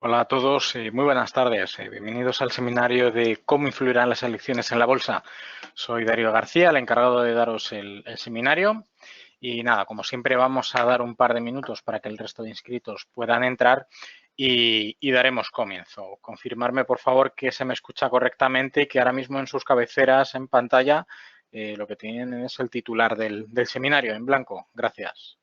Hola a todos, muy buenas tardes. Bienvenidos al seminario de cómo influirán las elecciones en la bolsa. Soy Darío García, el encargado de daros el seminario. Y nada, como siempre vamos a dar un par de minutos para que el resto de inscritos puedan entrar y daremos comienzo. Confirmarme, por favor, que se me escucha correctamente y que ahora mismo en sus cabeceras en pantalla lo que tienen es el titular del seminario en blanco. Gracias.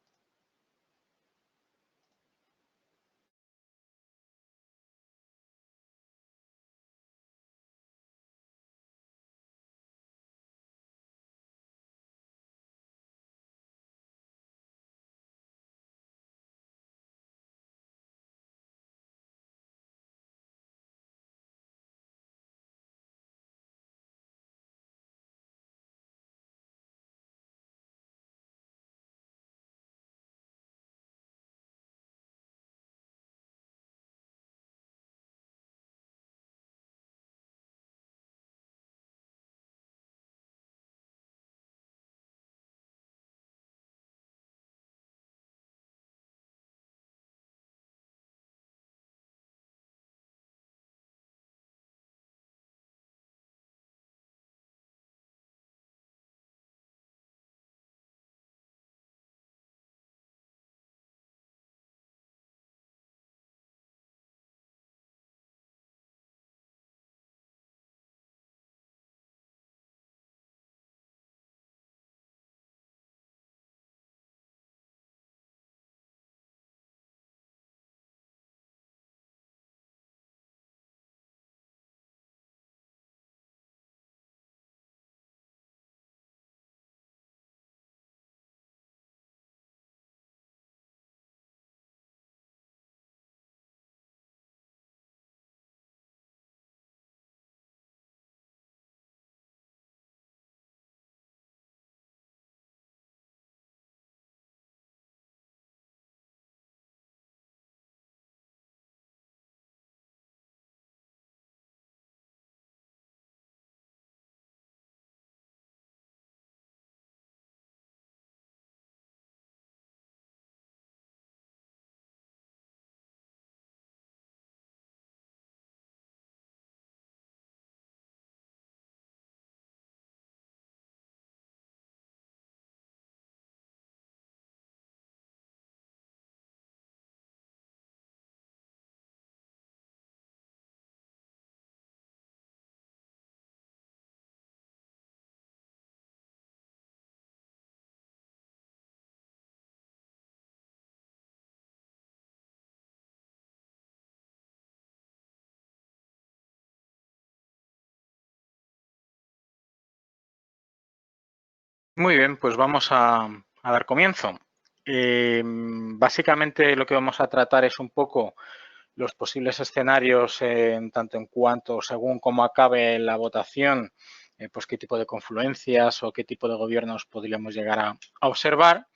Muy bien, pues vamos a dar comienzo. Básicamente lo que vamos a tratar es un poco los posibles escenarios en tanto en cuanto, según cómo acabe la votación, pues qué tipo de confluencias o qué tipo de gobiernos podríamos llegar a observar,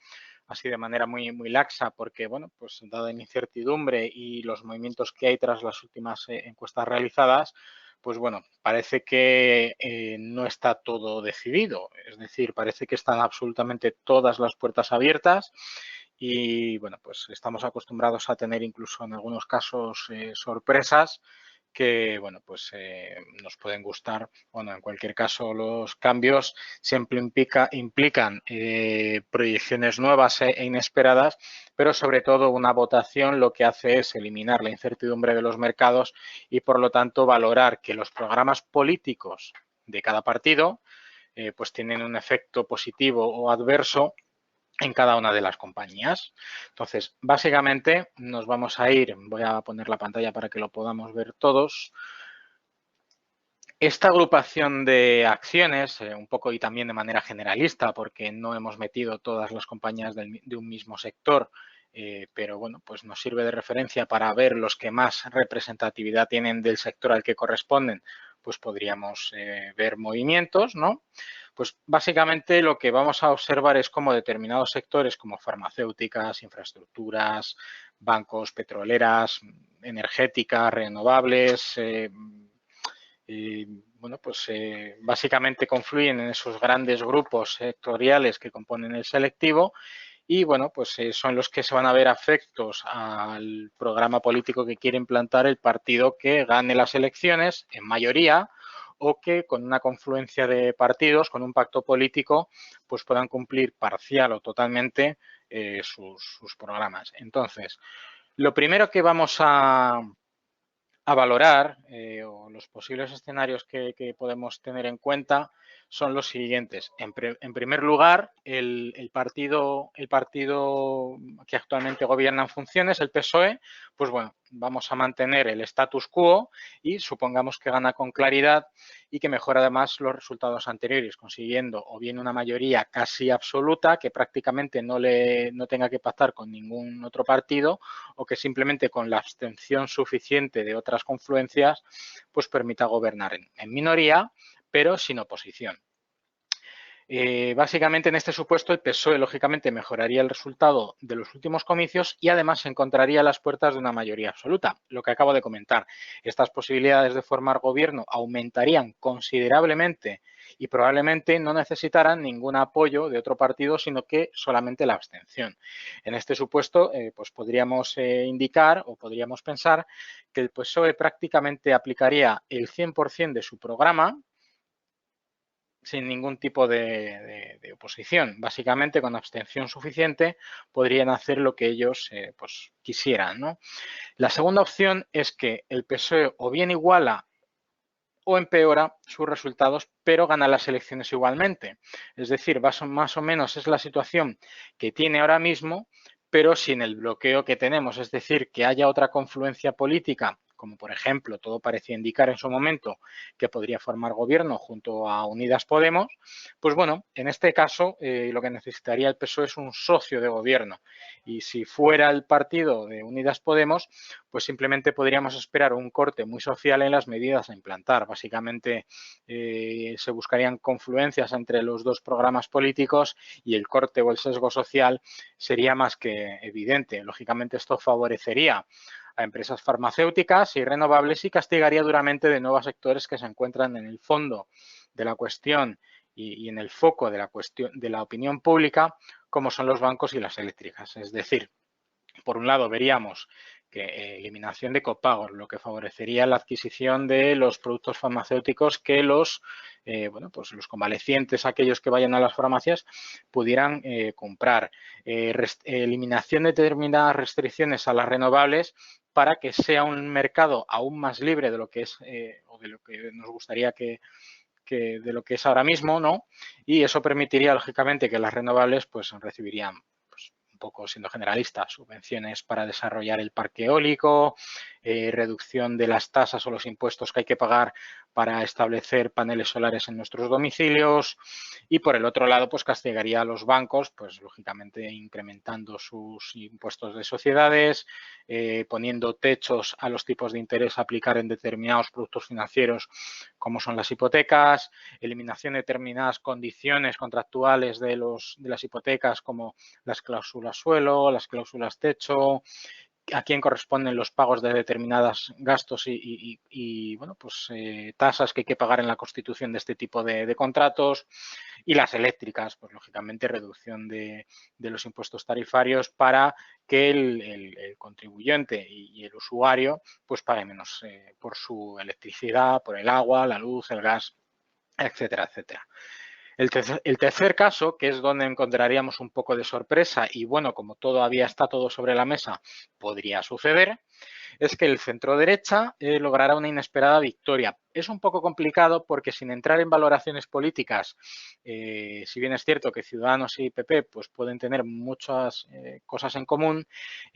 así de manera muy laxa, porque, bueno, pues dada la incertidumbre y los movimientos que hay tras las últimas encuestas realizadas, pues bueno, parece que no está todo decidido. Es decir, parece que están absolutamente todas las puertas abiertas y, bueno, pues estamos acostumbrados a tener incluso en algunos casos sorpresas que, bueno, pues nos pueden gustar o no. En cualquier caso, los cambios siempre implican proyecciones nuevas e inesperadas, pero sobre todo una votación lo que hace es eliminar la incertidumbre de los mercados y, por lo tanto, valorar que los programas políticos de cada partido pues tienen un efecto positivo o adverso en cada una de las compañías. Entonces, básicamente nos vamos a ir, voy a poner la pantalla para que lo podamos ver todos. Esta agrupación de acciones, un poco y también de manera generalista, porque no hemos metido todas las compañías de un mismo sector, pero bueno, pues nos sirve de referencia para ver los que más representatividad tienen del sector al que corresponden, pues podríamos ver movimientos, ¿no? Pues básicamente lo que vamos a observar es cómo determinados sectores como farmacéuticas, infraestructuras, bancos, petroleras, energéticas, renovables, y bueno, pues básicamente confluyen en esos grandes grupos sectoriales que componen el selectivo y, bueno, pues son los que se van a ver afectos al programa político que quiere implantar el partido que gane las elecciones en mayoría o que con una confluencia de partidos, con un pacto político, pues puedan cumplir parcial o totalmente sus programas. Entonces, lo primero que vamos a valorar o los posibles escenarios que podemos tener en cuenta son los siguientes. En primer lugar, el partido que actualmente gobierna en funciones, el PSOE, pues bueno, vamos a mantener el status quo y supongamos que gana con claridad y que mejora además los resultados anteriores, consiguiendo o bien una mayoría casi absoluta que prácticamente no tenga que pactar con ningún otro partido o que simplemente con la abstención suficiente de otras confluencias pues permita gobernar en minoría, pero sin oposición. Básicamente, en este supuesto, el PSOE, lógicamente, mejoraría el resultado de los últimos comicios y, además, se encontraría a las puertas de una mayoría absoluta. Lo que acabo de comentar, estas posibilidades de formar gobierno aumentarían considerablemente y probablemente no necesitaran ningún apoyo de otro partido, sino que solamente la abstención. En este supuesto, pues podríamos indicar o podríamos pensar que el PSOE prácticamente aplicaría el 100% de su programa, sin ningún tipo de oposición. Básicamente, con abstención suficiente, podrían hacer lo que ellos pues, quisieran, ¿no? La segunda opción es que el PSOE o bien iguala o empeora sus resultados, pero gana las elecciones igualmente. Es decir, más o menos es la situación que tiene ahora mismo, pero sin el bloqueo que tenemos. Es decir, que haya otra confluencia política, como por ejemplo todo parecía indicar en su momento que podría formar gobierno junto a Unidas Podemos, pues bueno, en este caso lo que necesitaría el PSOE es un socio de gobierno. Y si fuera el partido de Unidas Podemos, pues simplemente podríamos esperar un corte muy social en las medidas a implantar. Básicamente se buscarían confluencias entre los dos programas políticos y el corte o el sesgo social sería más que evidente. Lógicamente esto favorecería a empresas farmacéuticas y renovables y castigaría duramente de nuevo a sectores que se encuentran en el fondo de la cuestión y en el foco de la cuestión de la opinión pública, como son los bancos y las eléctricas. Es decir, por un lado veríamos que eliminación de copagos, lo que favorecería la adquisición de los productos farmacéuticos que bueno, pues los convalecientes, aquellos que vayan a las farmacias, pudieran comprar. Eliminación de determinadas restricciones a las renovables para que sea un mercado aún más libre de lo que es o de lo que nos gustaría que de lo que es ahora mismo, ¿no? Y eso permitiría, lógicamente, que las renovables pues recibirían un poco siendo generalista, subvenciones para desarrollar el parque eólico, reducción de las tasas o los impuestos que hay que pagar para establecer paneles solares en nuestros domicilios y por el otro lado pues castigaría a los bancos pues lógicamente incrementando sus impuestos de sociedades, poniendo techos a los tipos de interés a aplicar en determinados productos financieros como son las hipotecas, eliminación de determinadas condiciones contractuales de las hipotecas como las cláusulas suelo, las cláusulas techo, a quién corresponden los pagos de determinados gastos y bueno, pues tasas que hay que pagar en la constitución de este tipo de contratos y las eléctricas, pues lógicamente reducción de los impuestos tarifarios para que el contribuyente y el usuario pues pague menos por su electricidad, por el agua, la luz, el gas, etcétera, etcétera. El tercer caso, que es donde encontraríamos un poco de sorpresa y bueno, como todavía está todo sobre la mesa, podría suceder, es que el centro derecha logrará una inesperada victoria. Es un poco complicado porque sin entrar en valoraciones políticas, si bien es cierto que Ciudadanos y PP pues, pueden tener muchas cosas en común,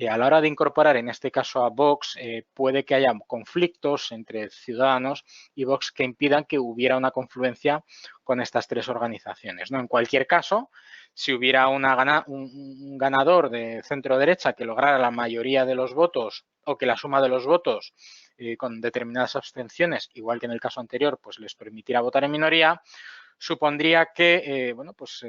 a la hora de incorporar en este caso a Vox puede que haya conflictos entre Ciudadanos y Vox que impidan que hubiera una confluencia con estas tres organizaciones, ¿no? En cualquier caso, si hubiera un ganador de centro derecha que lograra la mayoría de los votos o que la suma de los votos con determinadas abstenciones, igual que en el caso anterior, pues les permitiera votar en minoría, supondría que bueno, pues,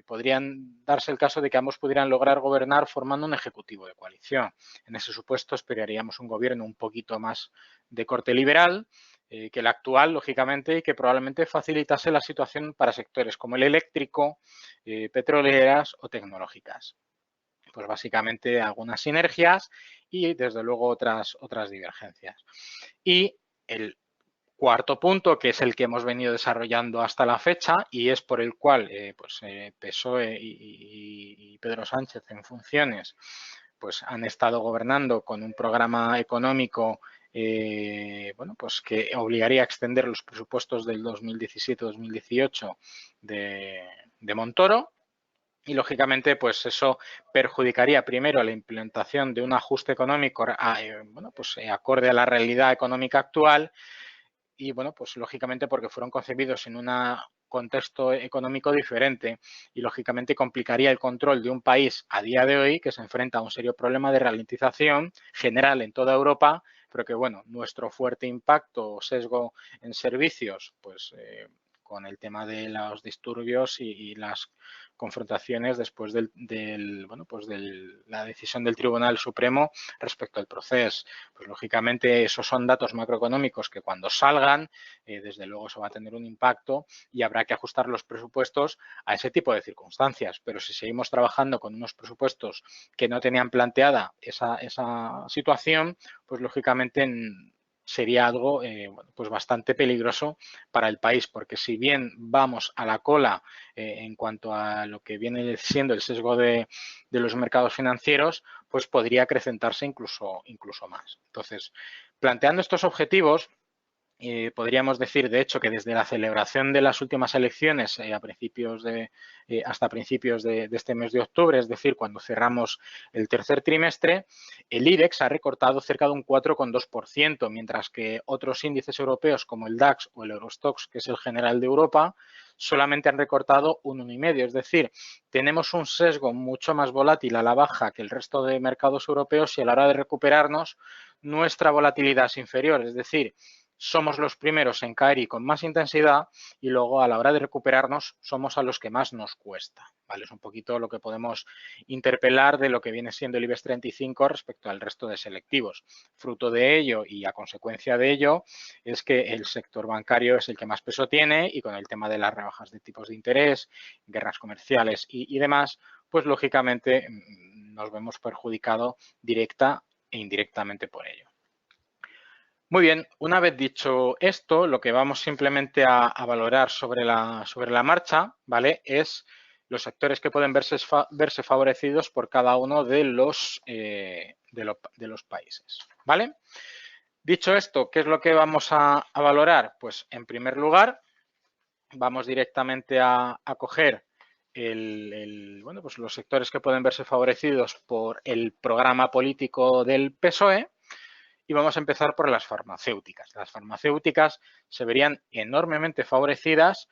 podrían darse el caso de que ambos pudieran lograr gobernar formando un ejecutivo de coalición. En ese supuesto esperaríamos un gobierno un poquito más de corte liberal que el actual, lógicamente, y que probablemente facilitase la situación para sectores como el eléctrico, petroleras o tecnológicas. pues básicamente algunas sinergias y desde luego otras divergencias. Y el cuarto punto, que es el que hemos venido desarrollando hasta la fecha y es por el cual PSOE y Pedro Sánchez en funciones pues han estado gobernando con un programa económico bueno, pues que obligaría a extender los presupuestos del 2017-2018 de Montoro. Y, lógicamente, pues eso perjudicaría primero la implementación de un ajuste económico bueno, pues, acorde a la realidad económica actual y, bueno, pues lógicamente porque fueron concebidos en un contexto económico diferente y, lógicamente, complicaría el control de un país a día de hoy que se enfrenta a un serio problema de ralentización general en toda Europa, pero que, bueno, nuestro fuerte impacto o sesgo en servicios, pues con el tema de los disturbios y las confrontaciones después bueno, pues de la decisión del Tribunal Supremo respecto al proceso. Pues lógicamente esos son datos macroeconómicos que cuando salgan, desde luego eso va a tener un impacto y habrá que ajustar los presupuestos a ese tipo de circunstancias. Pero si seguimos trabajando con unos presupuestos que no tenían planteada esa situación, pues lógicamente sería algo bueno, pues bastante peligroso para el país, porque si bien vamos a la cola en cuanto a lo que viene siendo el sesgo de los mercados financieros, pues podría acrecentarse incluso más. Entonces, planteando estos objetivos, podríamos decir, de hecho, que desde la celebración de las últimas elecciones hasta principios de este mes de octubre, es decir, cuando cerramos el tercer trimestre, el IBEX ha recortado cerca de un 4,2%, mientras que otros índices europeos como el DAX o el Eurostoxx, que es el general de Europa, solamente han recortado un 1,5%. Es decir, tenemos un sesgo mucho más volátil a la baja que el resto de mercados europeos y a la hora de recuperarnos, nuestra volatilidad es inferior. Es decir, somos los primeros en caer y con más intensidad y luego a la hora de recuperarnos somos a los que más nos cuesta. ¿Vale? Es un poquito lo que podemos interpelar de lo que viene siendo el IBEX 35 respecto al resto de selectivos. Fruto de ello y a consecuencia de ello es que el sector bancario es el que más peso tiene y con el tema de las rebajas de tipos de interés, guerras comerciales y demás, pues lógicamente nos vemos perjudicados directa e indirectamente por ello. Muy bien, una vez dicho esto, lo que vamos simplemente a valorar sobre la marcha, ¿vale? Es los sectores que pueden verse favorecidos por cada uno de los países, ¿vale? Dicho esto, ¿qué es lo que vamos a valorar? Pues, en primer lugar, vamos directamente a coger bueno, pues los sectores que pueden verse favorecidos por el programa político del PSOE. Y vamos a empezar por las farmacéuticas. Las farmacéuticas se verían enormemente favorecidas.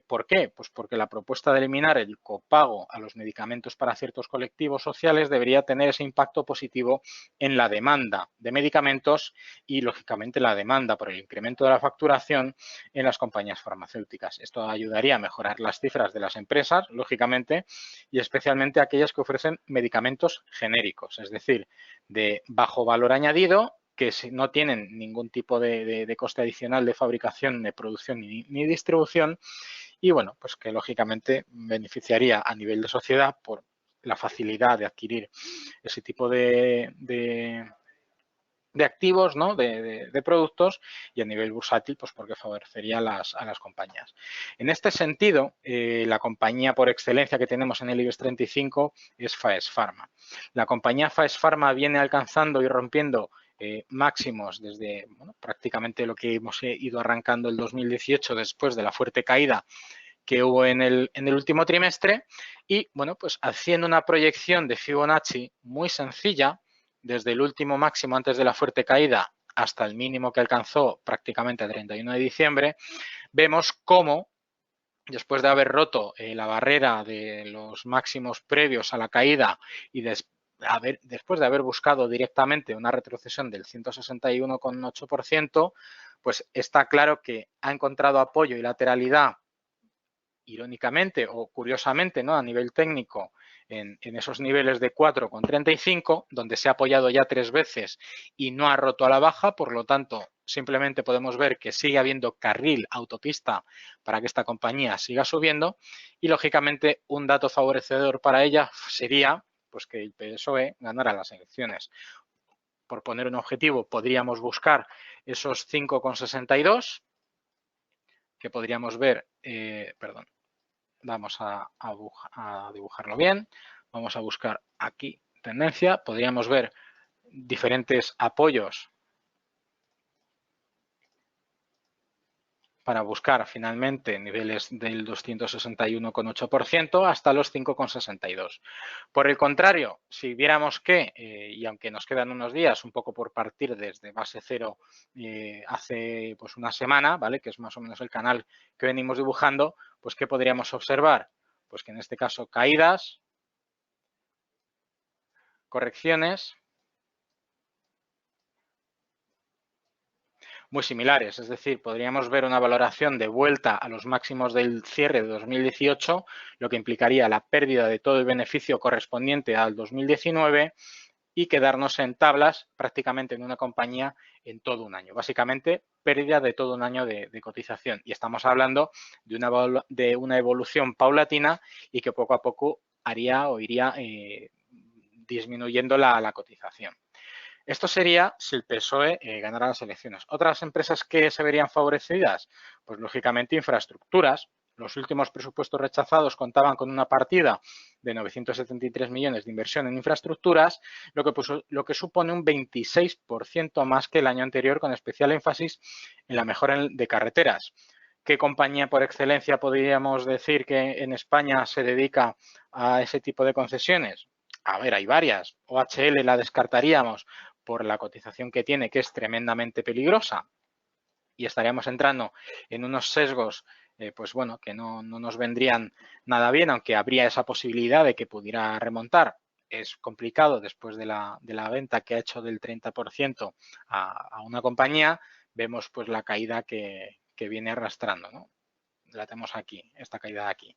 ¿Por qué? Pues porque la propuesta de eliminar el copago a los medicamentos para ciertos colectivos sociales debería tener ese impacto positivo en la demanda de medicamentos y, lógicamente, la demanda por el incremento de la facturación en las compañías farmacéuticas. Esto ayudaría a mejorar las cifras de las empresas, lógicamente, y especialmente aquellas que ofrecen medicamentos genéricos, es decir, de bajo valor añadido, que no tienen ningún tipo de coste adicional de fabricación, de producción ni distribución y, bueno, pues que lógicamente beneficiaría a nivel de sociedad por la facilidad de adquirir ese tipo de activos, ¿no? de productos y a nivel bursátil, pues porque favorecería a las compañías. En este sentido, la compañía por excelencia que tenemos en el IBEX 35 es Faes Farma. La compañía Faes Farma viene alcanzando y rompiendo máximos desde prácticamente lo que hemos ido arrancando el 2018 después de la fuerte caída que hubo en el último trimestre y, bueno, pues haciendo una proyección de Fibonacci muy sencilla desde el último máximo antes de la fuerte caída hasta el mínimo que alcanzó prácticamente el 31 de diciembre, vemos cómo después de haber roto la barrera de los máximos previos a la caída y después de haber buscado directamente una retrocesión del 161,8%, pues está claro que ha encontrado apoyo y lateralidad, irónicamente o curiosamente, ¿no? A nivel técnico, en esos niveles de 4,35, donde se ha apoyado ya 3 veces y no ha roto a la baja, por lo tanto, simplemente podemos ver que sigue habiendo carril, autopista, para que esta compañía siga subiendo y, lógicamente, un dato favorecedor para ella sería pues que el PSOE ganara las elecciones. Por poner un objetivo, podríamos buscar esos 5,62 que podríamos ver, perdón, vamos a dibujarlo bien, vamos a buscar aquí tendencia, podríamos ver diferentes apoyos para buscar finalmente niveles del 261,8% hasta los 5,62. Por el contrario, si viéramos que, y aunque nos quedan unos días, un poco por partir desde base cero hace pues una semana, ¿vale? Que es más o menos el canal que venimos dibujando, pues ¿qué podríamos observar? Pues que en este caso caídas, correcciones muy similares, es decir, podríamos ver una valoración de vuelta a los máximos del cierre de 2018, lo que implicaría la pérdida de todo el beneficio correspondiente al 2019 y quedarnos en tablas prácticamente en una compañía en todo un año. Básicamente, pérdida de todo un año de cotización. Y estamos hablando de una evolución paulatina y que poco a poco haría o iría disminuyendo la cotización. Esto sería si el PSOE ganara las elecciones. ¿Otras empresas que se verían favorecidas? Pues lógicamente infraestructuras. Los últimos presupuestos rechazados contaban con una partida de 973 millones de inversión en infraestructuras, lo que supone un 26% más que el año anterior, con especial énfasis en la mejora de carreteras. ¿Qué compañía por excelencia podríamos decir que en España se dedica a ese tipo de concesiones? A ver, hay varias. OHL la descartaríamos por la cotización que tiene, que es tremendamente peligrosa, y estaríamos entrando en unos sesgos pues bueno, que no nos vendrían nada bien, aunque habría esa posibilidad de que pudiera remontar. Es complicado después de la venta que ha hecho del 30% a una compañía, vemos pues la caída que viene arrastrando, ¿no? La tenemos aquí, esta caída de aquí.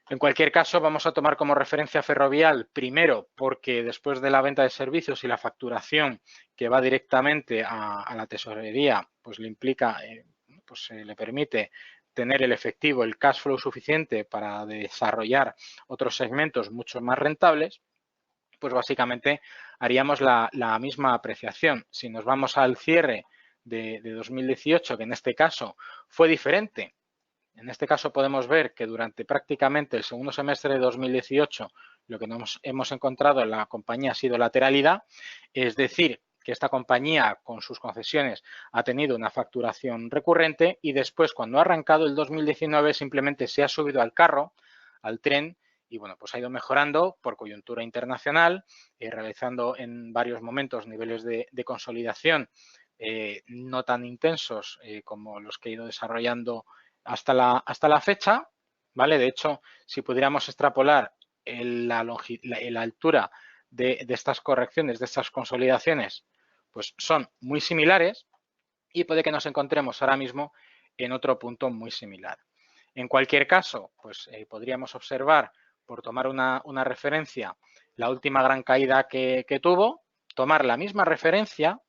En cualquier caso, vamos a tomar como referencia Ferrovial, primero, porque después de la venta de servicios y la facturación que va directamente a la tesorería, pues le implica, pues le permite tener el efectivo, el cash flow suficiente para desarrollar otros segmentos mucho más rentables, pues básicamente haríamos la misma apreciación. Si nos vamos al cierre de 2018, que en este caso fue diferente, en este caso podemos ver que durante prácticamente el segundo semestre de 2018 lo que nos hemos encontrado en la compañía ha sido lateralidad, es decir, que esta compañía con sus concesiones ha tenido una facturación recurrente y después cuando ha arrancado el 2019 simplemente se ha subido al carro, al tren y bueno, pues ha ido mejorando por coyuntura internacional, realizando en varios momentos niveles de consolidación no tan intensos como los que ha ido desarrollando hasta la fecha, ¿vale? De hecho, si pudiéramos extrapolar la altura de estas correcciones, de estas consolidaciones, pues son muy similares y puede que nos encontremos ahora mismo en otro punto muy similar. En cualquier caso, pues podríamos observar, por tomar una referencia, la última gran caída que tuvo, tomar la misma referencia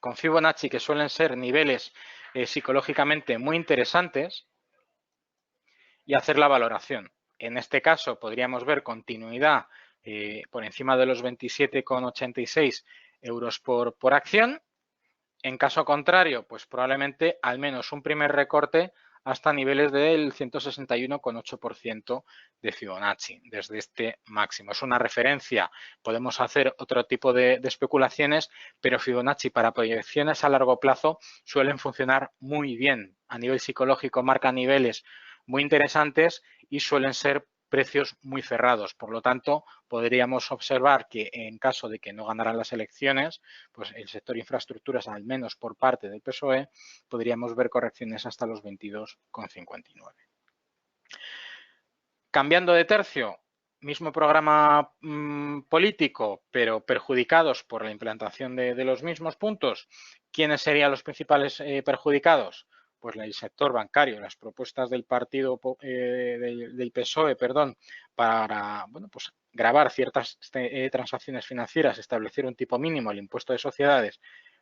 con Fibonacci, que suelen ser niveles psicológicamente muy interesantes, y hacer la valoración. En este caso podríamos ver continuidad por encima de los 27,86 euros por acción. En caso contrario, pues probablemente al menos un primer recorte hasta niveles del 161,8% de Fibonacci, desde este máximo. Es una referencia, podemos hacer otro tipo de especulaciones, pero Fibonacci para proyecciones a largo plazo suelen funcionar muy bien. A nivel psicológico marca niveles muy interesantes y suelen ser precios muy cerrados. Por lo tanto, podríamos observar que en caso de que no ganaran las elecciones, pues el sector infraestructuras, al menos por parte del PSOE, podríamos ver correcciones hasta los 22,59. Cambiando de tercio, mismo programa político, pero perjudicados por la implantación de los mismos puntos. ¿Quiénes serían los principales perjudicados? Pues el sector bancario, las propuestas del partido del PSOE, perdón, para bueno, pues gravar ciertas transacciones financieras, establecer un tipo mínimo, el impuesto de sociedades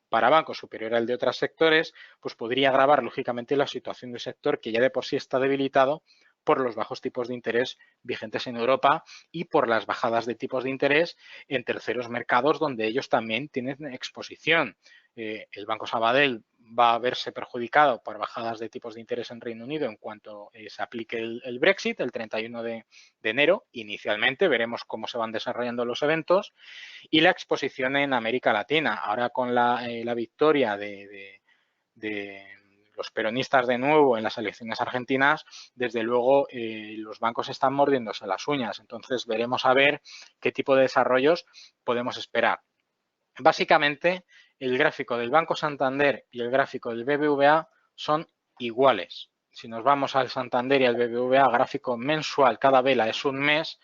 para bancos superior al de otros sectores, pues podría agravar lógicamente la situación del sector que ya de por sí está debilitado por los bajos tipos de interés vigentes en Europa y por las bajadas de tipos de interés en terceros mercados donde ellos también tienen exposición. El Banco Sabadell va a verse perjudicado por bajadas de tipos de interés en Reino Unido en cuanto se aplique el Brexit el 31 de enero. Inicialmente veremos cómo se van desarrollando los eventos y la exposición en América Latina. Ahora con la victoria de los peronistas de nuevo en las elecciones argentinas, desde luego los bancos están mordiéndose las uñas. Entonces veremos a ver qué tipo de desarrollos podemos esperar. Básicamente, el gráfico del Banco Santander y el gráfico del BBVA son iguales. Si nos vamos al Santander y al BBVA, gráfico mensual, cada vela es un mes,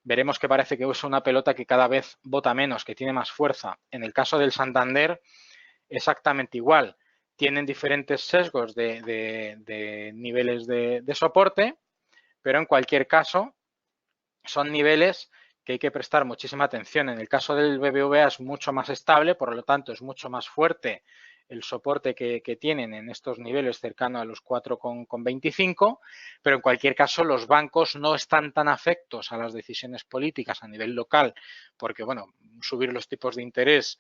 veremos que parece que es una pelota que cada vez bota menos, que tiene más fuerza. En el caso del Santander, exactamente igual. Tienen diferentes sesgos de niveles de soporte, pero en cualquier caso son niveles que hay que prestar muchísima atención. En el caso del BBVA es mucho más estable, por lo tanto es mucho más fuerte el soporte que tienen en estos niveles cercanos a los 4,25, pero en cualquier caso los bancos no están tan afectos a las decisiones políticas a nivel local, porque bueno, subir los tipos de interés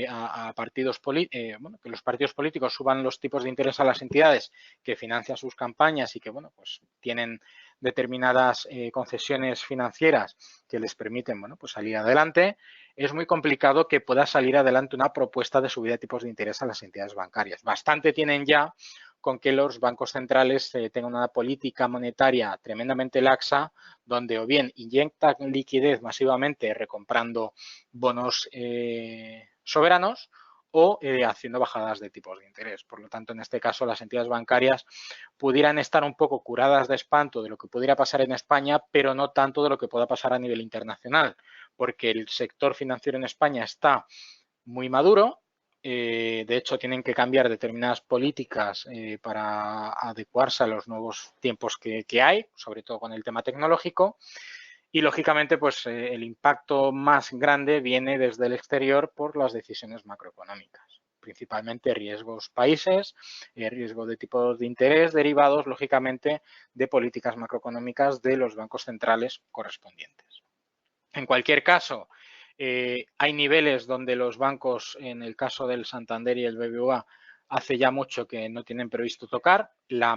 a partidos bueno, que los partidos políticos suban los tipos de interés a las entidades que financian sus campañas y que bueno, pues tienen determinadas concesiones financieras que les permiten bueno, pues salir adelante, es muy complicado que pueda salir adelante una propuesta de subida de tipos de interés a las entidades bancarias. Bastante tienen ya con que los bancos centrales tengan una política monetaria tremendamente laxa, donde o bien inyectan liquidez masivamente recomprando bonos soberanos o haciendo bajadas de tipos de interés. Por lo tanto, en este caso, las entidades bancarias pudieran estar un poco curadas de espanto de lo que pudiera pasar en España, pero no tanto de lo que pueda pasar a nivel internacional, porque el sector financiero en España está muy maduro. De hecho, tienen que cambiar determinadas políticas para adecuarse a los nuevos tiempos que hay, sobre todo con el tema tecnológico. Y, lógicamente, pues el impacto más grande viene desde el exterior por las decisiones macroeconómicas, principalmente riesgos países, riesgo de tipos de interés derivados, lógicamente, de políticas macroeconómicas de los bancos centrales correspondientes. En cualquier caso, hay niveles donde los bancos, en el caso del Santander y el BBVA, hace ya mucho que no tienen previsto tocar. La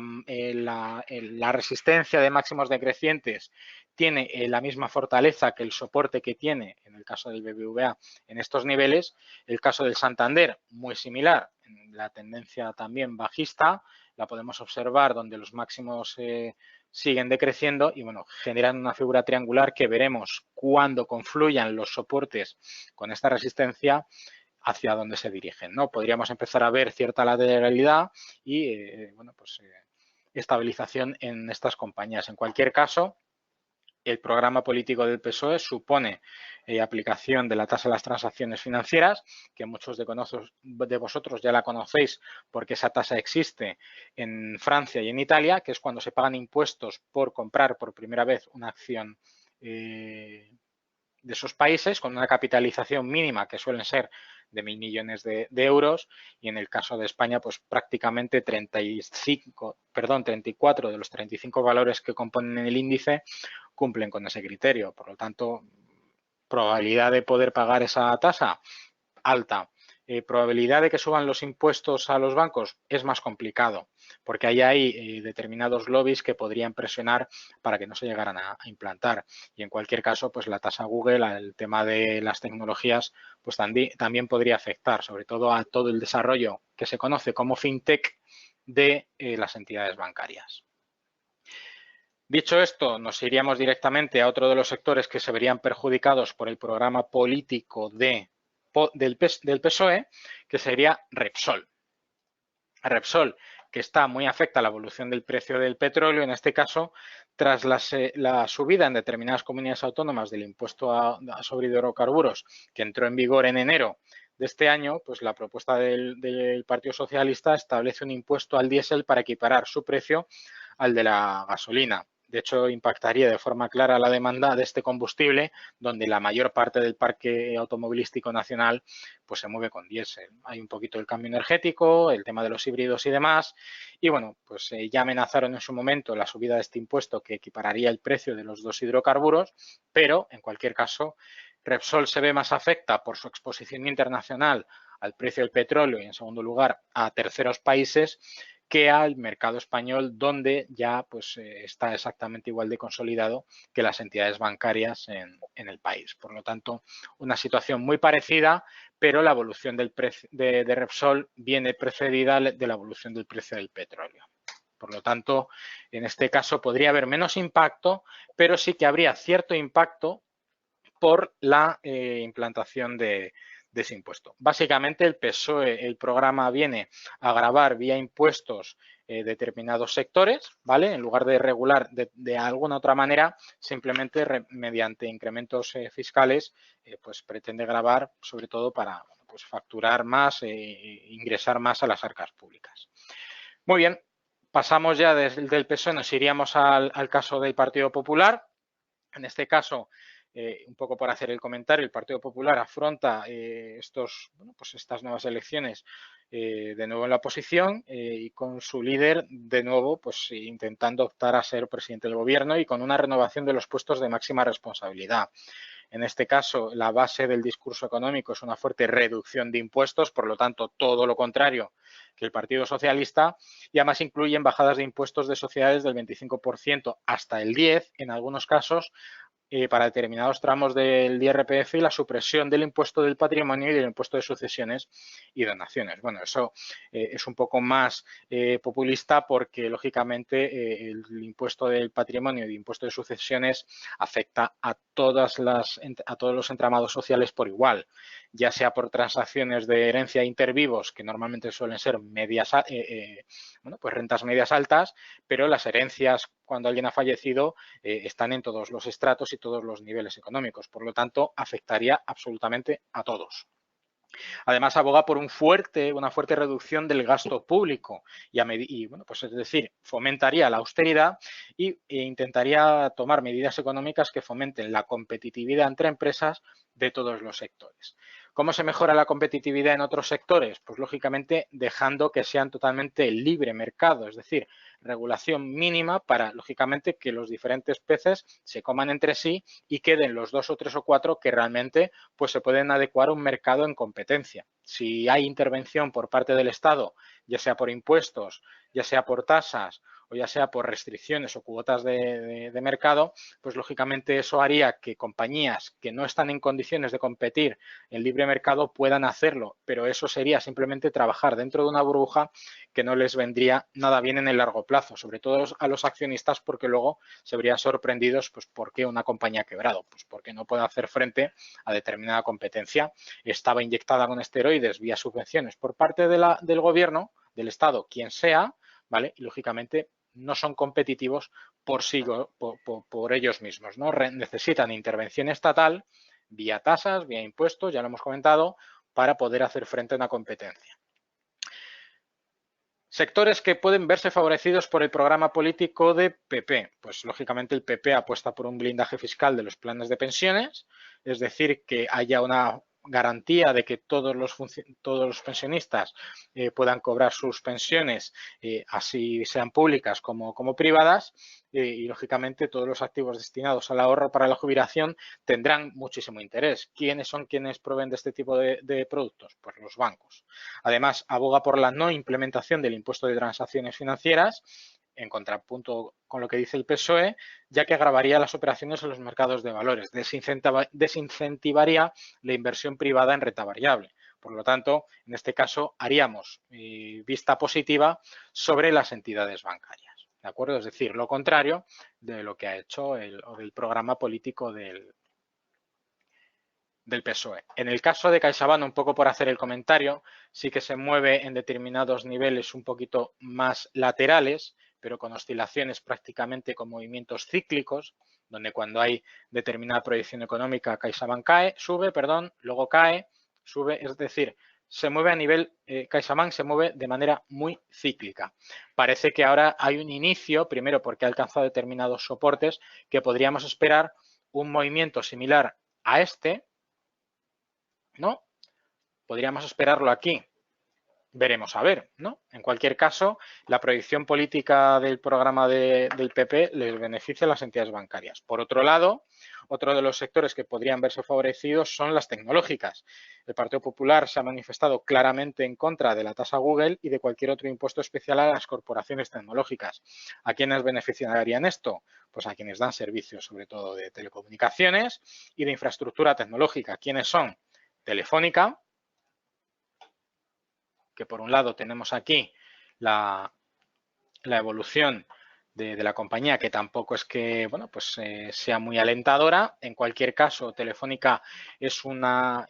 resistencia de máximos decrecientes tiene la misma fortaleza que el soporte que tiene en el caso del BBVA en estos niveles. El caso del Santander, muy similar, la tendencia también bajista, la podemos observar donde los máximos siguen decreciendo y bueno, generan una figura triangular que veremos cuando confluyan los soportes con esta resistencia hacia dónde se dirigen, ¿no? Podríamos empezar a ver cierta lateralidad y bueno, pues estabilización en estas compañías. En cualquier caso, el programa político del PSOE supone aplicación de la tasa de las transacciones financieras, que muchos de vosotros ya la conocéis porque esa tasa existe en Francia y en Italia, que es cuando se pagan impuestos por comprar por primera vez una acción de esos países con una capitalización mínima que suelen ser de 1.000 millones de euros y en el caso de España pues prácticamente 34 de los 35 valores que componen el índice cumplen con ese criterio. Por lo tanto, probabilidad de poder pagar esa tasa alta. Probabilidad de que suban los impuestos a los bancos es más complicado porque ahí hay determinados lobbies que podrían presionar para que no se llegaran a implantar. Y en cualquier caso, pues la tasa Google, el tema de las tecnologías, pues también podría afectar, sobre todo a todo el desarrollo que se conoce como fintech de las entidades bancarias. Dicho esto, nos iríamos directamente a otro de los sectores que se verían perjudicados por el programa político del PSOE, que sería Repsol. Repsol, que está muy afecta a la evolución del precio del petróleo, en este caso, tras la subida en determinadas comunidades autónomas del impuesto sobre hidrocarburos, que entró en vigor en enero de este año, pues la propuesta del Partido Socialista establece un impuesto al diésel para equiparar su precio al de la gasolina. de hecho, impactaría de forma clara la demanda de este combustible, donde la mayor parte del parque automovilístico nacional pues se mueve con diésel. Hay un poquito el cambio energético, el tema de los híbridos y demás. Y bueno, pues ya amenazaron en su momento la subida de este impuesto que equipararía el precio de los dos hidrocarburos, pero en cualquier caso, Repsol se ve más afecta por su exposición internacional al precio del petróleo y, en segundo lugar, a terceros países que al mercado español, donde ya pues está exactamente igual de consolidado que las entidades bancarias en el país. Por lo tanto, una situación muy parecida, pero la evolución del precio de Repsol viene precedida de la evolución del precio del petróleo. Por lo tanto, en este caso podría haber menos impacto, pero sí que habría cierto impacto por la implantación de ese impuesto. Básicamente, el PSOE, el programa viene a gravar vía impuestos determinados sectores, ¿vale? En lugar de regular de alguna otra manera, simplemente mediante incrementos fiscales, pues pretende gravar sobre todo para pues, facturar más e ingresar más a las arcas públicas. Muy bien, pasamos ya del PSOE, nos iríamos al caso del Partido Popular. En este caso, un poco por hacer el comentario, el Partido Popular afronta estas nuevas elecciones de nuevo en la oposición y con su líder de nuevo pues intentando optar a ser presidente del gobierno y con una renovación de los puestos de máxima responsabilidad. En este caso, la base del discurso económico es una fuerte reducción de impuestos, por lo tanto, todo lo contrario que el Partido Socialista, y además incluyen bajadas de impuestos de sociedades del 25% hasta el 10%, en algunos casos, para determinados tramos del IRPF y la supresión del impuesto del patrimonio y del impuesto de sucesiones y donaciones. Bueno, eso es un poco más populista porque, lógicamente, el impuesto del patrimonio y el impuesto de sucesiones afecta a todos los entramados sociales por igual, ya sea por transacciones de herencia intervivos, que normalmente suelen ser pues rentas medias altas, pero las herencias cuando alguien ha fallecido están en todos los estratos y todos los niveles económicos. Por lo tanto, afectaría absolutamente a todos. Además, aboga por una fuerte reducción del gasto público y bueno, pues es decir, fomentaría la austeridad e intentaría tomar medidas económicas que fomenten la competitividad entre empresas de todos los sectores. ¿Cómo se mejora la competitividad en otros sectores? Pues lógicamente dejando que sean totalmente libre mercado, es decir, regulación mínima para, lógicamente, que los diferentes peces se coman entre sí y queden los 2 o 3 o 4 que realmente pues se pueden adecuar a un mercado en competencia. Si hay intervención por parte del Estado, ya sea por impuestos, ya sea por tasas o ya sea por restricciones o cuotas de mercado, pues lógicamente eso haría que compañías que no están en condiciones de competir en libre mercado puedan hacerlo, pero eso sería simplemente trabajar dentro de una burbuja que no les vendría nada bien en el largo plazo, sobre todo a los accionistas, porque luego se verían sorprendidos pues por qué una compañía ha quebrado, pues porque no puede hacer frente a determinada competencia, estaba inyectada con esteroides vía subvenciones por parte del gobierno, del Estado, quien sea, ¿vale? Y lógicamente no son competitivos por ellos mismos, ¿no? Necesitan intervención estatal vía tasas, vía impuestos, ya lo hemos comentado, para poder hacer frente a una competencia. Sectores que pueden verse favorecidos por el programa político de PP. Pues lógicamente el PP apuesta por un blindaje fiscal de los planes de pensiones, es decir, que haya una garantía de que todos los pensionistas puedan cobrar sus pensiones, así sean públicas como privadas, y lógicamente todos los activos destinados al ahorro para la jubilación tendrán muchísimo interés. ¿Quiénes son quienes proveen de este tipo de productos? Pues los bancos. Además, aboga por la no implementación del impuesto de transacciones financieras, en contrapunto con lo que dice el PSOE, ya que agravaría las operaciones en los mercados de valores, desincentivaría la inversión privada en renta variable. Por lo tanto, en este caso, haríamos vista positiva sobre las entidades bancarias. ¿De acuerdo? Es decir, lo contrario de lo que ha hecho el programa político del PSOE. En el caso de CaixaBank, un poco por hacer el comentario, sí que se mueve en determinados niveles un poquito más laterales, pero con oscilaciones prácticamente con movimientos cíclicos, donde cuando hay determinada proyección económica CaixaBank sube, luego cae, sube, es decir, se mueve a nivel, CaixaBank se mueve de manera muy cíclica. Parece que ahora hay un inicio, primero porque ha alcanzado determinados soportes, que podríamos esperar un movimiento similar a este, ¿no? Podríamos esperarlo aquí. Veremos a ver, ¿no? En cualquier caso, la proyección política del programa del PP les beneficia a las entidades bancarias. Por otro lado, otro de los sectores que podrían verse favorecidos son las tecnológicas. El Partido Popular se ha manifestado claramente en contra de la tasa Google y de cualquier otro impuesto especial a las corporaciones tecnológicas. ¿A quiénes beneficiarían esto? Pues a quienes dan servicios, sobre todo de telecomunicaciones y de infraestructura tecnológica. ¿Quiénes son? Telefónica, que por un lado tenemos aquí la evolución de la compañía, que tampoco es que bueno, pues, sea muy alentadora. En cualquier caso, Telefónica es una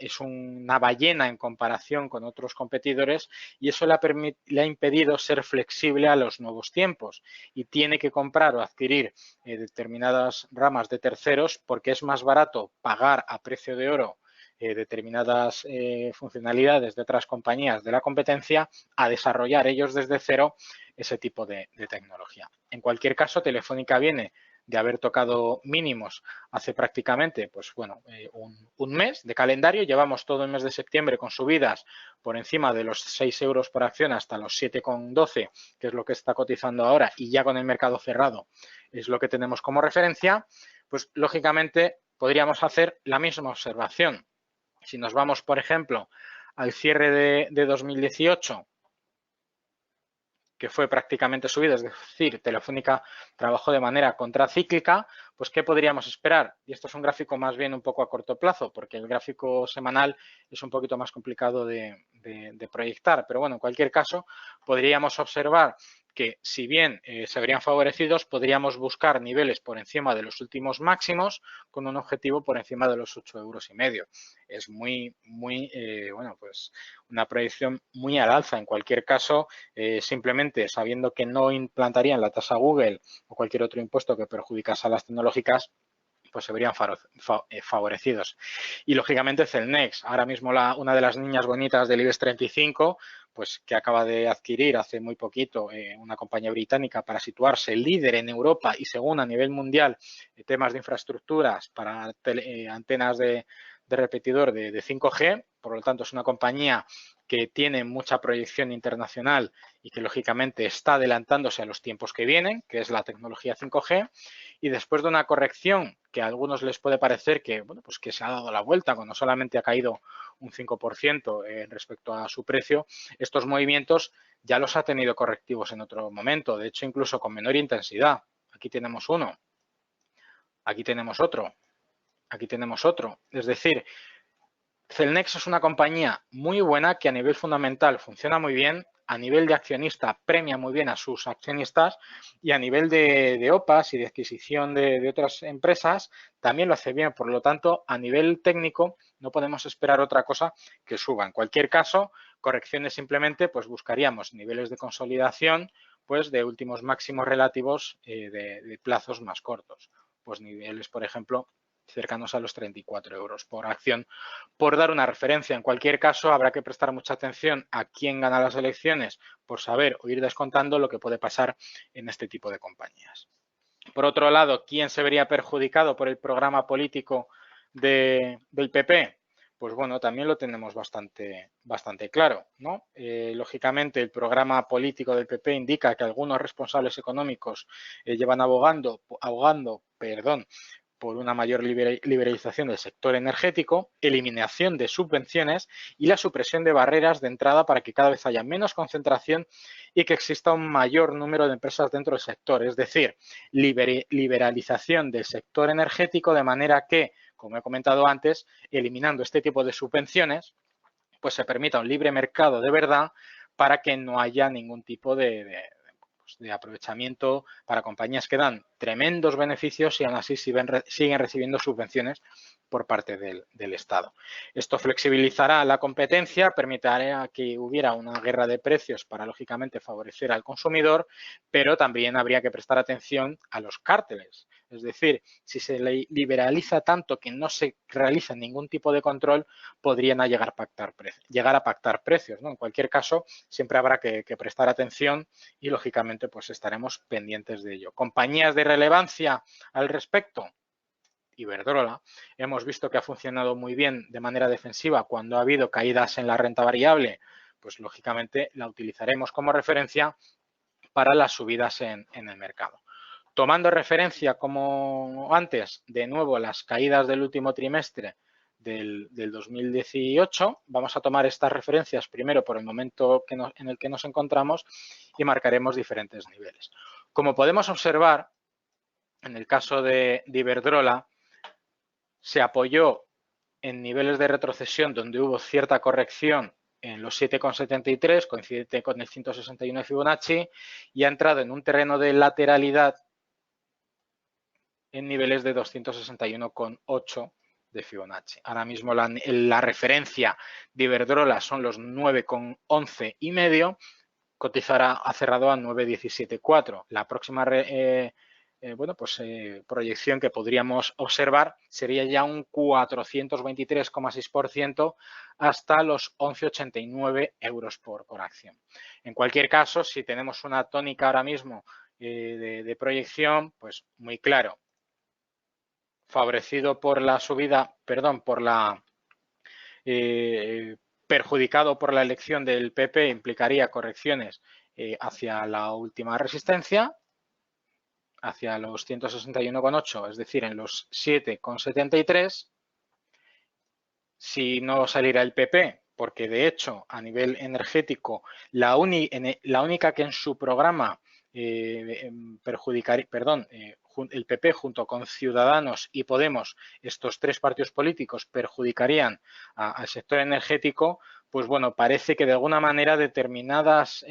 ballena en comparación con otros competidores y eso le ha impedido ser flexible a los nuevos tiempos y tiene que comprar o adquirir determinadas ramas de terceros porque es más barato pagar a precio de oro determinadas funcionalidades de otras compañías de la competencia a desarrollar ellos desde cero ese tipo de tecnología. En cualquier caso, Telefónica viene de haber tocado mínimos hace prácticamente, pues bueno, un mes de calendario. Llevamos todo el mes de septiembre con subidas por encima de los 6 euros por acción hasta los 7,12, que es lo que está cotizando ahora, y ya con el mercado cerrado es lo que tenemos como referencia. Pues lógicamente podríamos hacer la misma observación. Si nos vamos, por ejemplo, al cierre de 2018, que fue prácticamente subido, es decir, Telefónica trabajó de manera contracíclica, pues ¿qué podríamos esperar? Y esto es un gráfico más bien un poco a corto plazo, porque el gráfico semanal es un poquito más complicado de proyectar, pero bueno, en cualquier caso, podríamos observar que si bien se verían favorecidos, podríamos buscar niveles por encima de los últimos máximos con un objetivo por encima de los 8,5 euros. Es muy, bueno, pues una proyección muy al alza. En cualquier caso, simplemente sabiendo que no implantarían la tasa Google o cualquier otro impuesto que perjudicase a las tecnológicas, pues se verían favorecidos. Y lógicamente Celnex, ahora mismo una de las niñas bonitas del IBEX 35, pues que acaba de adquirir hace muy poquito una compañía británica para situarse líder en Europa y según a nivel mundial temas de infraestructuras para antenas de repetidor de 5G, por lo tanto es una compañía que tiene mucha proyección internacional y que lógicamente está adelantándose a los tiempos que vienen, que es la tecnología 5G, y después de una corrección que a algunos les puede parecer que, bueno, pues que se ha dado la vuelta, cuando solamente ha caído un 5% respecto a su precio, estos movimientos ya los ha tenido correctivos en otro momento, de hecho incluso con menor intensidad. Aquí tenemos uno, aquí tenemos otro, aquí tenemos otro, es decir, Celnex es una compañía muy buena que a nivel fundamental funciona muy bien, a nivel de accionista premia muy bien a sus accionistas y a nivel de OPAs y de adquisición de otras empresas también lo hace bien. Por lo tanto, a nivel técnico no podemos esperar otra cosa que suba. En cualquier caso, correcciones simplemente pues buscaríamos niveles de consolidación pues de últimos máximos relativos de plazos más cortos. Pues niveles, por ejemplo, cercanos a los 34 euros por acción, por dar una referencia. En cualquier caso, habrá que prestar mucha atención a quién gana las elecciones por saber o ir descontando lo que puede pasar en este tipo de compañías. Por otro lado, ¿quién se vería perjudicado por el programa político del PP? Pues bueno, también lo tenemos bastante claro, ¿no? Lógicamente, el programa político del PP indica que algunos responsables económicos llevan abogando por una mayor liberalización del sector energético, eliminación de subvenciones y la supresión de barreras de entrada para que cada vez haya menos concentración y que exista un mayor número de empresas dentro del sector. Es decir, liberalización del sector energético de manera que, como he comentado antes, eliminando este tipo de subvenciones, pues se permita un libre mercado de verdad para que no haya ningún tipo de aprovechamiento para compañías que dan tremendos beneficios y aún así siguen recibiendo subvenciones por parte del Estado. Esto flexibilizará la competencia, permitirá que hubiera una guerra de precios para, lógicamente, favorecer al consumidor, pero también habría que prestar atención a los cárteles. Es decir, si se liberaliza tanto que no se realiza ningún tipo de control, podrían llegar a pactar precios, ¿no? En cualquier caso, siempre habrá que prestar atención y, lógicamente, pues estaremos pendientes de ello. Compañías de relevancia al respecto. Iberdrola, hemos visto que ha funcionado muy bien de manera defensiva cuando ha habido caídas en la renta variable, pues lógicamente la utilizaremos como referencia para las subidas en el mercado. Tomando referencia, como antes, de nuevo las caídas del último trimestre del 2018, vamos a tomar estas referencias primero por el momento en el que nos encontramos y marcaremos diferentes niveles. Como podemos observar, en el caso de Iberdrola, se apoyó en niveles de retrocesión donde hubo cierta corrección en los 7,73, coincidente con el 161 de Fibonacci, y ha entrado en un terreno de lateralidad en niveles de 261,8 de Fibonacci. Ahora mismo la referencia de Iberdrola son los 9,11 y medio, ha cerrado a 9,17,4. La próxima proyección que podríamos observar sería ya un 423,6% hasta los 11,89 euros por acción. En cualquier caso, si tenemos una tónica ahora mismo de proyección, pues muy claro, favorecido por la subida, perjudicado por la elección del PP, implicaría correcciones hacia la última resistencia, hacia los 161,8, es decir, en los 7,73. Si no saliera el PP, porque de hecho a nivel energético la única que en su programa el PP junto con Ciudadanos y Podemos, estos tres partidos políticos perjudicarían al sector energético, pues bueno, parece que de alguna manera determinadas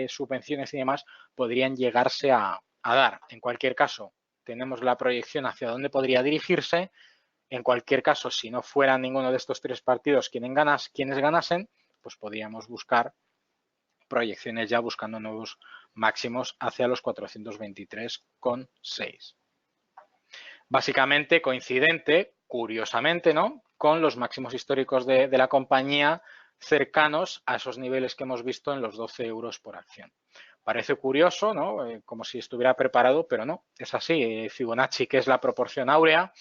subvenciones y demás podrían llegarse a dar. En cualquier caso, tenemos la proyección hacia dónde podría dirigirse. En cualquier caso, si no fuera ninguno de estos tres partidos quienes ganasen, pues podríamos buscar proyecciones ya buscando nuevos máximos hacia los 423,6. Básicamente coincidente, curiosamente, ¿no?, con los máximos históricos de la compañía cercanos a esos niveles que hemos visto en los 12 euros por acción. Parece curioso, ¿no?, como si estuviera preparado, pero no, es así. Fibonacci, que es la proporción áurea,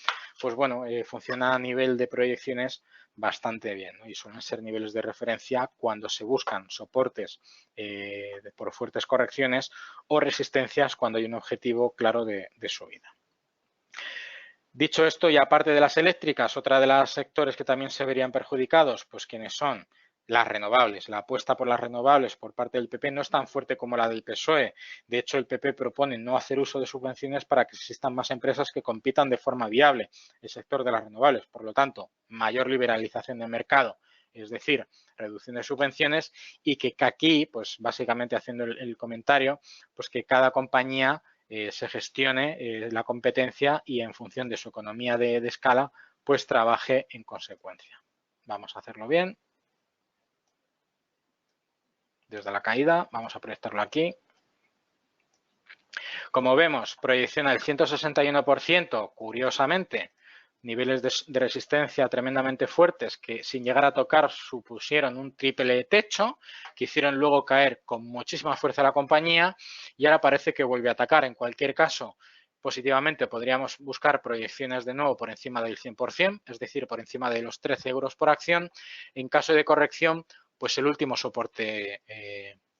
pues bueno, funciona a nivel de proyecciones bastante bien, ¿no? Y suelen ser niveles de referencia cuando se buscan soportes por fuertes correcciones o resistencias cuando hay un objetivo claro de subida. Dicho esto, y aparte de las eléctricas, otra de los sectores que también se verían perjudicados, pues quienes son las renovables. La apuesta por las renovables por parte del PP no es tan fuerte como la del PSOE. De hecho, el PP propone no hacer uso de subvenciones para que existan más empresas que compitan de forma viable el sector de las renovables. Por lo tanto, mayor liberalización del mercado, es decir, reducción de subvenciones, y que aquí, pues básicamente haciendo el comentario, pues que cada compañía se gestione la competencia y en función de su economía de escala, pues trabaje en consecuencia. Vamos a hacerlo bien. Desde la caída, vamos a proyectarlo aquí. Como vemos, proyecciona el 161%, curiosamente, niveles de resistencia tremendamente fuertes que sin llegar a tocar supusieron un triple techo, que hicieron luego caer con muchísima fuerza la compañía, y ahora parece que vuelve a atacar. En cualquier caso, positivamente podríamos buscar proyecciones de nuevo por encima del 100%, es decir, por encima de los 13 euros por acción. En caso de corrección, pues el último soporte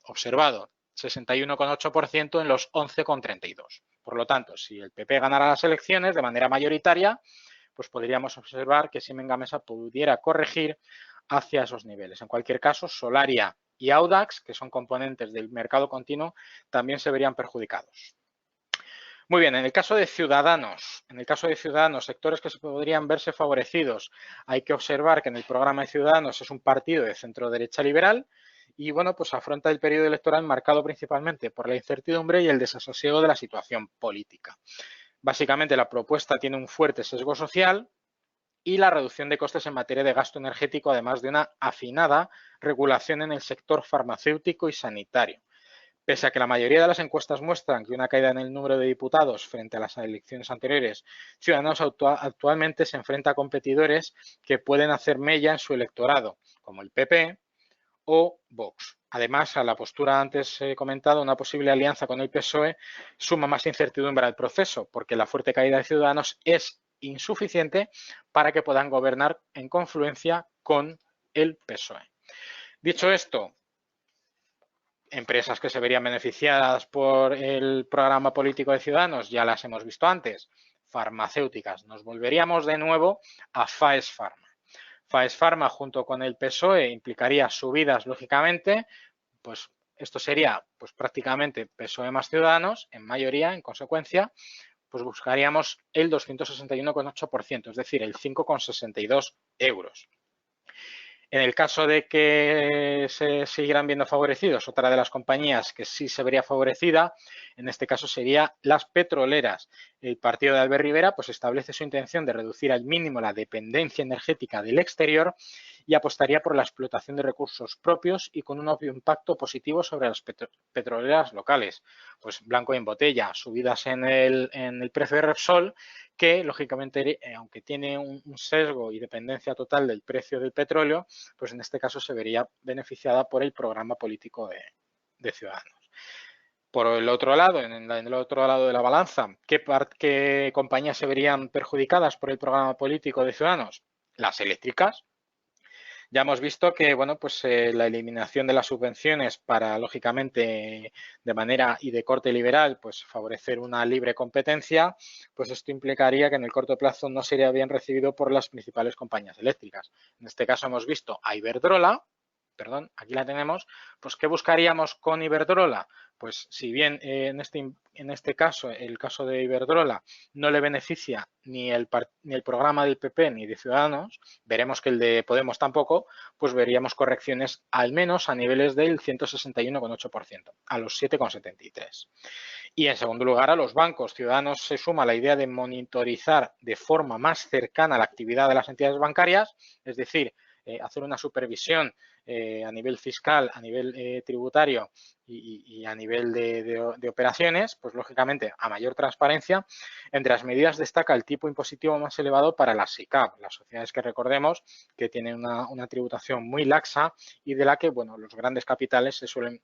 observado, 61,8% en los 11,32. Por lo tanto, si el PP ganara las elecciones de manera mayoritaria, pues podríamos observar que Siemens Gamesa pudiera corregir hacia esos niveles. En cualquier caso, Solaria y Audax, que son componentes del mercado continuo, también se verían perjudicados. Muy bien, en el caso de Ciudadanos, sectores que podrían verse favorecidos, hay que observar que en el programa de Ciudadanos es un partido de centro-derecha liberal y, bueno, pues afronta el periodo electoral marcado principalmente por la incertidumbre y el desasosiego de la situación política. Básicamente, la propuesta tiene un fuerte sesgo social y la reducción de costes en materia de gasto energético, además de una afinada regulación en el sector farmacéutico y sanitario. Pese a que la mayoría de las encuestas muestran que una caída en el número de diputados frente a las elecciones anteriores, Ciudadanos actualmente se enfrenta a competidores que pueden hacer mella en su electorado, como el PP o Vox. Además, a la postura antes comentada, una posible alianza con el PSOE suma más incertidumbre al proceso, porque la fuerte caída de Ciudadanos es insuficiente para que puedan gobernar en confluencia con el PSOE. Dicho esto, empresas que se verían beneficiadas por el programa político de Ciudadanos, ya las hemos visto antes. Farmacéuticas. Nos volveríamos de nuevo a Faes Farma. Faes Farma junto con el PSOE implicaría subidas, lógicamente, pues esto sería pues prácticamente PSOE más Ciudadanos, en mayoría, en consecuencia, pues buscaríamos el 261,8%, es decir, el 5,62 euros. En el caso de que se siguieran viendo favorecidos, otra de las compañías que sí se vería favorecida, en este caso sería las petroleras. El partido de Albert Rivera pues establece su intención de reducir al mínimo la dependencia energética del exterior y apostaría por la explotación de recursos propios y con un obvio impacto positivo sobre las petroleras locales. Pues blanco y en botella, subidas en el precio de Repsol, que lógicamente, aunque tiene un sesgo y dependencia total del precio del petróleo, pues en este caso se vería beneficiada por el programa político de Ciudadanos. Por el otro lado, en el otro lado de la balanza, ¿qué compañías se verían perjudicadas por el programa político de Ciudadanos? Las eléctricas. Ya hemos visto que, bueno, pues la eliminación de las subvenciones para, lógicamente, de manera y de corte liberal, pues favorecer una libre competencia, pues esto implicaría que en el corto plazo no sería bien recibido por las principales compañías eléctricas. En este caso hemos visto a Iberdrola, perdón, aquí la tenemos, pues ¿qué buscaríamos con Iberdrola? Pues si bien en este caso, el caso de Iberdrola, no le beneficia ni el programa del PP ni de Ciudadanos, veremos que el de Podemos tampoco, pues veríamos correcciones al menos a niveles del 161,8%, a los 7,73%. Y en segundo lugar, a los bancos. Ciudadanos se suma la idea de monitorizar de forma más cercana la actividad de las entidades bancarias, es decir, hacer una supervisión a nivel fiscal, a nivel tributario y a nivel de operaciones, pues lógicamente a mayor transparencia. Entre las medidas destaca el tipo impositivo más elevado para las SICAV, las sociedades que recordemos que tienen una tributación muy laxa y de la que, bueno, los grandes capitales se suelen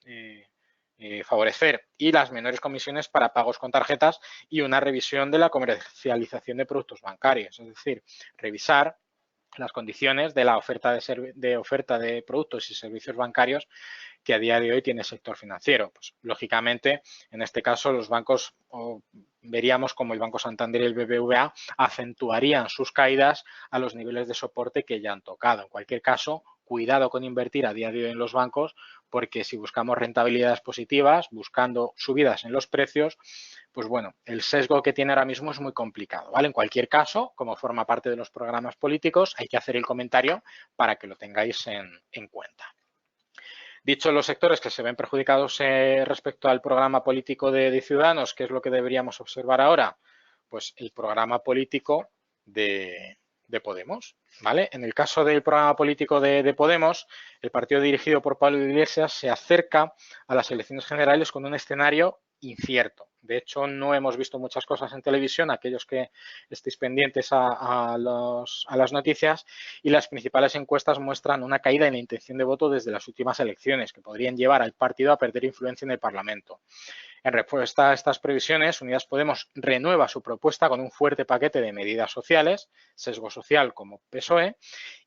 favorecer, y las menores comisiones para pagos con tarjetas y una revisión de la comercialización de productos bancarios, es decir, revisar las condiciones de la oferta de productos y servicios bancarios que a día de hoy tiene el sector financiero. Pues, lógicamente, en este caso, los bancos veríamos como el Banco Santander y el BBVA acentuarían sus caídas a los niveles de soporte que ya han tocado. En cualquier caso, cuidado con invertir a día de hoy en los bancos, porque si buscamos rentabilidades positivas, buscando subidas en los precios, pues bueno, el sesgo que tiene ahora mismo es muy complicado, ¿vale? En cualquier caso, como forma parte de los programas políticos, hay que hacer el comentario para que lo tengáis en cuenta. Dicho los sectores que se ven perjudicados respecto al programa político de Ciudadanos, ¿qué es lo que deberíamos observar ahora? Pues el programa político de Podemos, ¿vale? En el caso del programa político de Podemos, el partido dirigido por Pablo Iglesias se acerca a las elecciones generales con un escenario incierto. De hecho, no hemos visto muchas cosas en televisión, aquellos que estéis pendientes a las noticias, y las principales encuestas muestran una caída en la intención de voto desde las últimas elecciones, que podrían llevar al partido a perder influencia en el Parlamento. En respuesta a estas previsiones, Unidas Podemos renueva su propuesta con un fuerte paquete de medidas sociales, sesgo social como PSOE,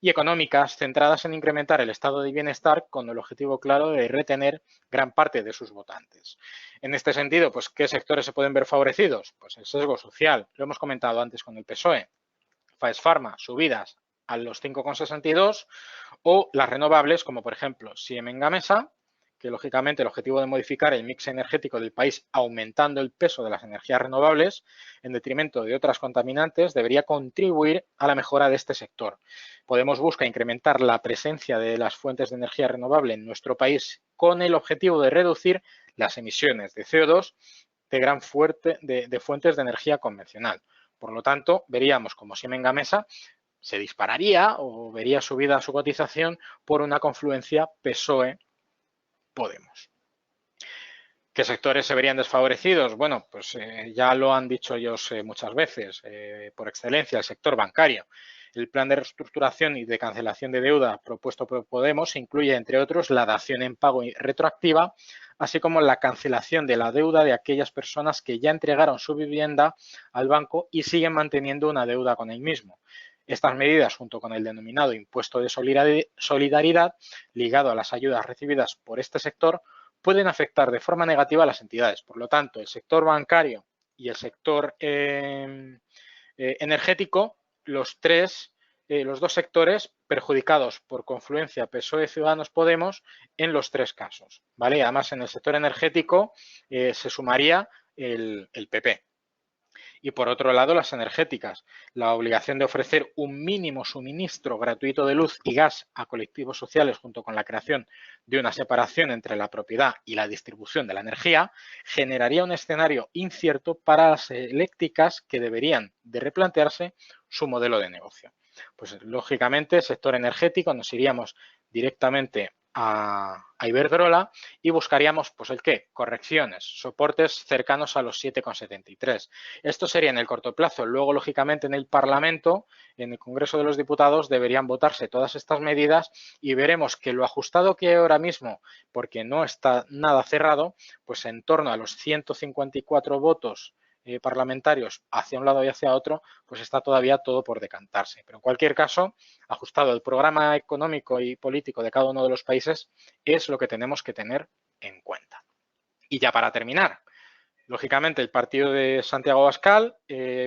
y económicas centradas en incrementar el estado de bienestar con el objetivo claro de retener gran parte de sus votantes. En este sentido, pues, ¿qué sectores se pueden ver favorecidos? Pues el sesgo social, lo hemos comentado antes con el PSOE, Faes Farma, subidas a los 5,62, o las renovables, como por ejemplo Siemens Gamesa, que lógicamente el objetivo de modificar el mix energético del país aumentando el peso de las energías renovables en detrimento de otras contaminantes debería contribuir a la mejora de este sector. Podemos buscar incrementar la presencia de las fuentes de energía renovable en nuestro país con el objetivo de reducir las emisiones de CO2 de fuentes de energía convencional. Por lo tanto, veríamos como Siemens Gamesa se dispararía o vería subida su cotización por una confluencia PSOE-Podemos. ¿Qué sectores se verían desfavorecidos? Bueno, pues ya lo han dicho ellos muchas veces, por excelencia, el sector bancario. El plan de reestructuración y de cancelación de deuda propuesto por Podemos incluye, entre otros, la dación en pago retroactiva, así como la cancelación de la deuda de aquellas personas que ya entregaron su vivienda al banco y siguen manteniendo una deuda con el mismo. Estas medidas, junto con el denominado impuesto de solidaridad, ligado a las ayudas recibidas por este sector, pueden afectar de forma negativa a las entidades. Por lo tanto, el sector bancario y el sector energético, los dos sectores perjudicados por confluencia PSOE, Ciudadanos, Podemos en los tres casos, ¿vale? Además, en el sector energético se sumaría el PP. Y por otro lado, las energéticas, la obligación de ofrecer un mínimo suministro gratuito de luz y gas a colectivos sociales junto con la creación de una separación entre la propiedad y la distribución de la energía, generaría un escenario incierto para las eléctricas que deberían de replantearse su modelo de negocio. Pues lógicamente, el sector energético nos iríamos directamente a Iberdrola y buscaríamos, pues el qué, correcciones, soportes cercanos a los 7,73. Esto sería en el corto plazo. Luego, lógicamente, en el Parlamento, en el Congreso de los Diputados, deberían votarse todas estas medidas y veremos que lo ajustado que hay ahora mismo, porque no está nada cerrado, pues en torno a los 154 votos parlamentarios hacia un lado y hacia otro, pues está todavía todo por decantarse. Pero en cualquier caso, ajustado el programa económico y político de cada uno de los países, es lo que tenemos que tener en cuenta. Y ya para terminar, lógicamente el partido de Santiago Abascal,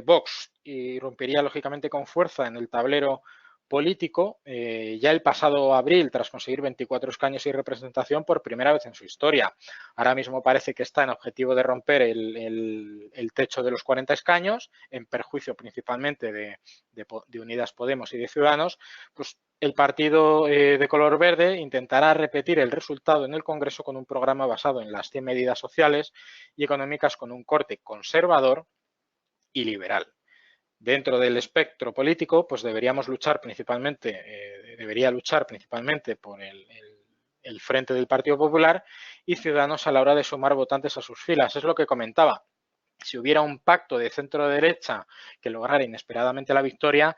Vox, irrumpiría lógicamente con fuerza en el tablero político ya el pasado abril, tras conseguir 24 escaños y representación por primera vez en su historia. Ahora mismo parece que está en objetivo de romper el techo de los 40 escaños, en perjuicio principalmente de Unidas Podemos y de Ciudadanos. Pues el partido de color verde intentará repetir el resultado en el Congreso con un programa basado en las 100 medidas sociales y económicas con un corte conservador y liberal. Dentro del espectro político, pues debería luchar principalmente por el frente del Partido Popular y Ciudadanos a la hora de sumar votantes a sus filas. Es lo que comentaba. Si hubiera un pacto de centro-derecha que lograra inesperadamente la victoria,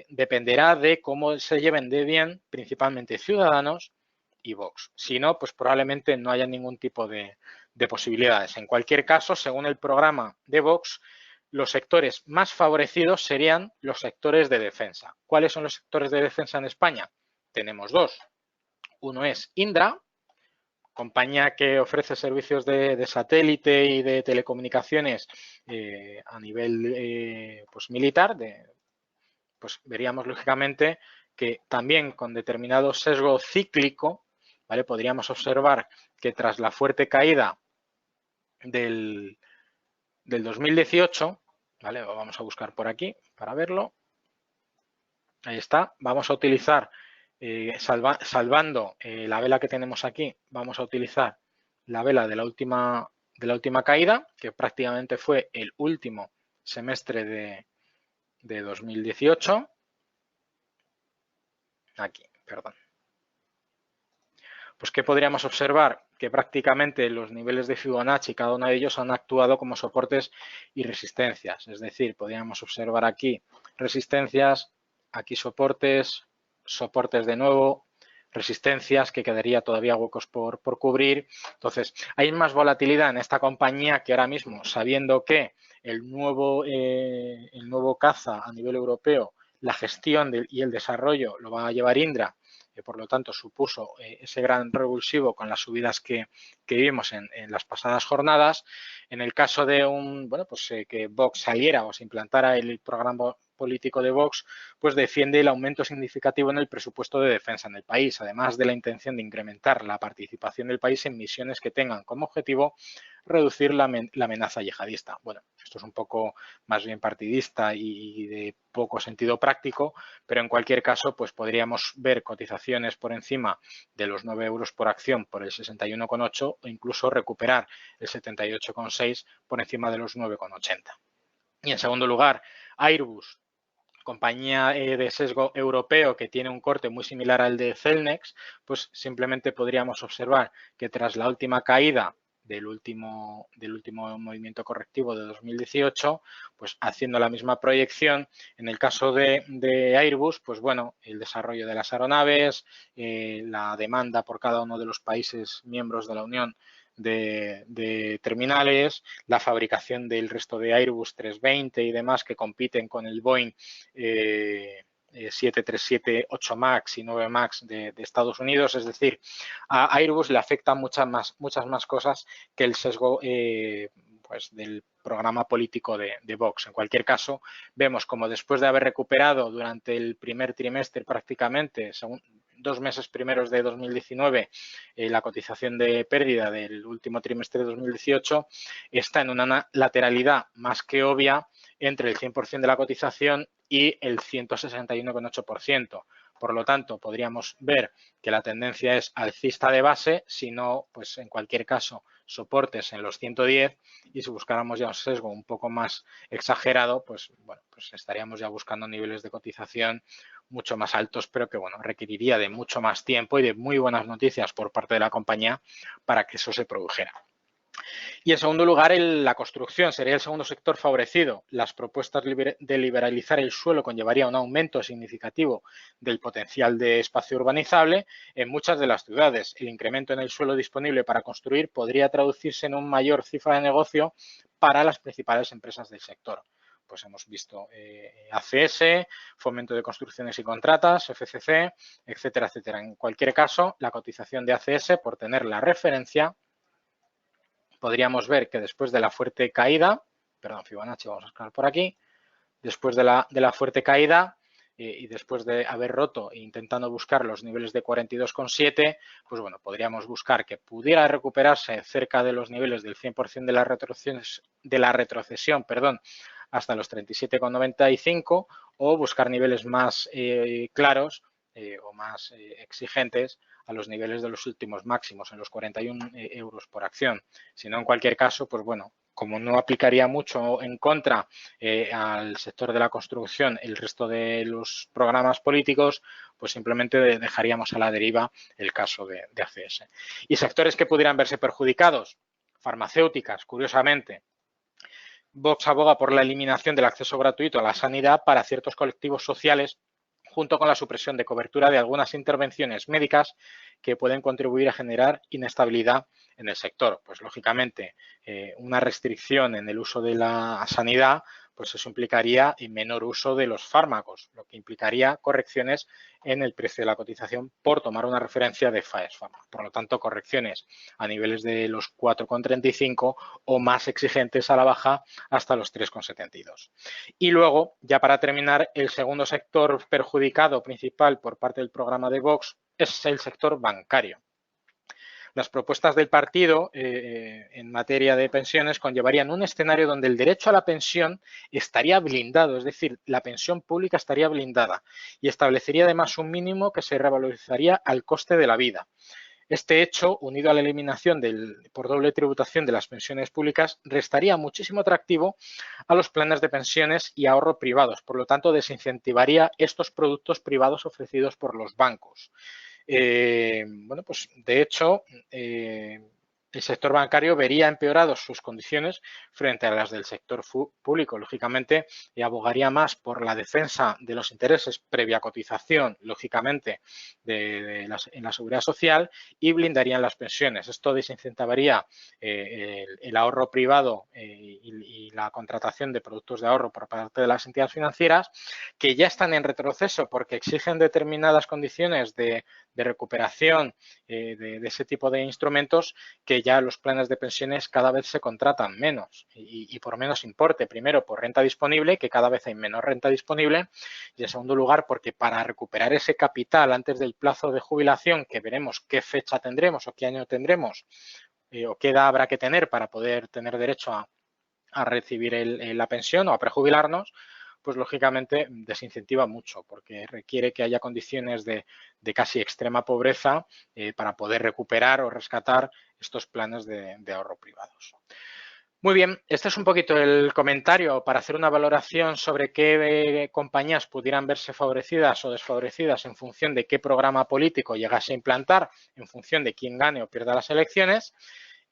dependerá de cómo se lleven de bien principalmente Ciudadanos y Vox. Si no, pues probablemente no haya ningún tipo de posibilidades. En cualquier caso, según el programa de Vox, los sectores más favorecidos serían los sectores de defensa. ¿Cuáles son los sectores de defensa en España? Tenemos dos. Uno es Indra, compañía que ofrece servicios de satélite y de telecomunicaciones a nivel pues militar. Pues veríamos lógicamente que también con determinado sesgo cíclico, ¿vale? Podríamos observar que tras la fuerte caída del 2018, ¿vale? Vamos a buscar por aquí para verlo. Ahí está. Vamos a utilizar, salvando la vela que tenemos aquí, vamos a utilizar la vela de la última caída, que prácticamente fue el último semestre de 2018. Aquí, perdón. Pues ¿qué podríamos observar? Que prácticamente los niveles de Fibonacci, cada uno de ellos han actuado como soportes y resistencias. Es decir, podríamos observar aquí resistencias, aquí soportes, soportes de nuevo, resistencias que quedaría todavía huecos por cubrir. Entonces, hay más volatilidad en esta compañía que ahora mismo, sabiendo que el nuevo caza a nivel europeo, la gestión y el desarrollo lo va a llevar Indra, que por lo tanto supuso ese gran revulsivo con las subidas que vimos en las pasadas jornadas. En el caso de que Vox saliera o se implantara el programa político de Vox, pues defiende el aumento significativo en el presupuesto de defensa en el país, además de la intención de incrementar la participación del país en misiones que tengan como objetivo reducir la amenaza yihadista. Bueno, esto es un poco más bien partidista y de poco sentido práctico, pero en cualquier caso, pues podríamos ver cotizaciones por encima de los 9 euros por acción por el 61,8 o incluso recuperar el 78,6 por encima de los 9,80. Y en segundo lugar, Airbus, compañía de sesgo europeo que tiene un corte muy similar al de Celnex, pues simplemente podríamos observar que tras la última caída del último movimiento correctivo de 2018, pues haciendo la misma proyección, en el caso de Airbus, pues bueno, el desarrollo de las aeronaves, la demanda por cada uno de los países miembros de la Unión de terminales, la fabricación del resto de Airbus 320 y demás que compiten con el Boeing 737, 8 MAX y 9 MAX de Estados Unidos. Es decir, a Airbus le afectan muchas más cosas que el sesgo pues del programa político de Vox. En cualquier caso, vemos como después de haber recuperado durante el primer trimestre prácticamente, según 2 meses primeros de 2019, la cotización de pérdida del último trimestre de 2018 está en una lateralidad más que obvia entre el 100% de la cotización y el 161,8%. Por lo tanto, podríamos ver que la tendencia es alcista de base, si no, pues en cualquier caso, soportes en los 110, y si buscáramos ya un sesgo un poco más exagerado, pues bueno, pues estaríamos ya buscando niveles de cotización mucho más altos, pero que bueno, requeriría de mucho más tiempo y de muy buenas noticias por parte de la compañía para que eso se produjera. Y en segundo lugar, la construcción sería el segundo sector favorecido. Las propuestas de liberalizar el suelo conllevaría un aumento significativo del potencial de espacio urbanizable en muchas de las ciudades. El incremento en el suelo disponible para construir podría traducirse en una mayor cifra de negocio para las principales empresas del sector. Pues hemos visto ACS, Fomento de Construcciones y Contratas, FCC, etcétera, etcétera. En cualquier caso, la cotización de ACS, por tener la referencia, podríamos ver que después de la fuerte caída, perdón, Fibonacci, vamos a escalar por aquí, después de la fuerte caída y después de haber roto e intentando buscar los niveles de 42,7, pues bueno, podríamos buscar que pudiera recuperarse cerca de los niveles del 100% de la retrocesión, hasta los 37,95, o buscar niveles más claros o más exigentes a los niveles de los últimos máximos, en los 41 euros por acción. Si no, en cualquier caso, pues bueno, como no aplicaría mucho en contra al sector de la construcción el resto de los programas políticos, pues simplemente dejaríamos a la deriva el caso de ACS. Y sectores que pudieran verse perjudicados, farmacéuticas, curiosamente. Vox aboga por la eliminación del acceso gratuito a la sanidad para ciertos colectivos sociales, junto con la supresión de cobertura de algunas intervenciones médicas que pueden contribuir a generar inestabilidad en el sector. Pues lógicamente, una restricción en el uso de la sanidad, pues eso implicaría un menor uso de los fármacos, lo que implicaría correcciones en el precio de la cotización, por tomar una referencia de Faes Pharma. Por lo tanto, correcciones a niveles de los 4,35 o más exigentes a la baja hasta los 3,72. Y luego, ya para terminar, el segundo sector perjudicado principal por parte del programa de Vox es el sector bancario. Las propuestas del partido en materia de pensiones conllevarían un escenario donde el derecho a la pensión estaría blindado, es decir, la pensión pública estaría blindada, y establecería además un mínimo que se revalorizaría al coste de la vida. Este hecho, unido a la eliminación por doble tributación de las pensiones públicas, restaría muchísimo atractivo a los planes de pensiones y ahorro privados. Por lo tanto, desincentivaría estos productos privados ofrecidos por los bancos. Bueno, pues de hecho, el sector bancario vería empeoradas sus condiciones frente a las del sector público. Lógicamente, abogaría más por la defensa de los intereses previa cotización, lógicamente, en la seguridad social, y blindarían las pensiones. Esto desincentivaría el ahorro privado y la contratación de productos de ahorro por parte de las entidades financieras, que ya están en retroceso porque exigen determinadas condiciones de recuperación de ese tipo de instrumentos, que ya los planes de pensiones cada vez se contratan menos y por menos importe. Primero, por renta disponible, que cada vez hay menos renta disponible, y en segundo lugar, porque para recuperar ese capital antes del plazo de jubilación, que veremos qué fecha tendremos o qué año tendremos o qué edad habrá que tener para poder tener derecho a recibir la pensión o a prejubilarnos, pues lógicamente desincentiva mucho, porque requiere que haya condiciones de casi extrema pobreza para poder recuperar o rescatar estos planes de ahorro privados. Muy bien, este es un poquito el comentario para hacer una valoración sobre qué compañías pudieran verse favorecidas o desfavorecidas en función de qué programa político llegase a implantar, en función de quién gane o pierda las elecciones.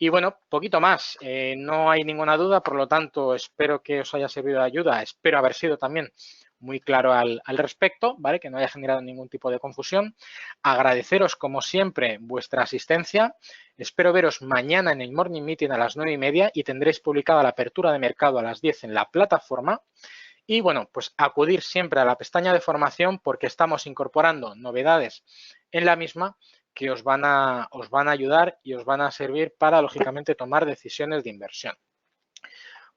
Y bueno, poquito más. No hay ninguna duda, por lo tanto, espero que os haya servido de ayuda. Espero haber sido también muy claro al respecto, ¿vale? Que no haya generado ningún tipo de confusión. Agradeceros, como siempre, vuestra asistencia. Espero veros mañana en el Morning Meeting a las 9:30 y tendréis publicada la apertura de mercado a las 10 en la plataforma. Y bueno, pues acudir siempre a la pestaña de formación porque estamos incorporando novedades en la misma que os van a ayudar y os van a servir para, lógicamente, tomar decisiones de inversión.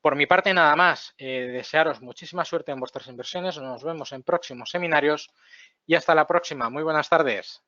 Por mi parte, nada más. Desearos muchísima suerte en vuestras inversiones. Nos vemos en próximos seminarios y hasta la próxima. Muy buenas tardes.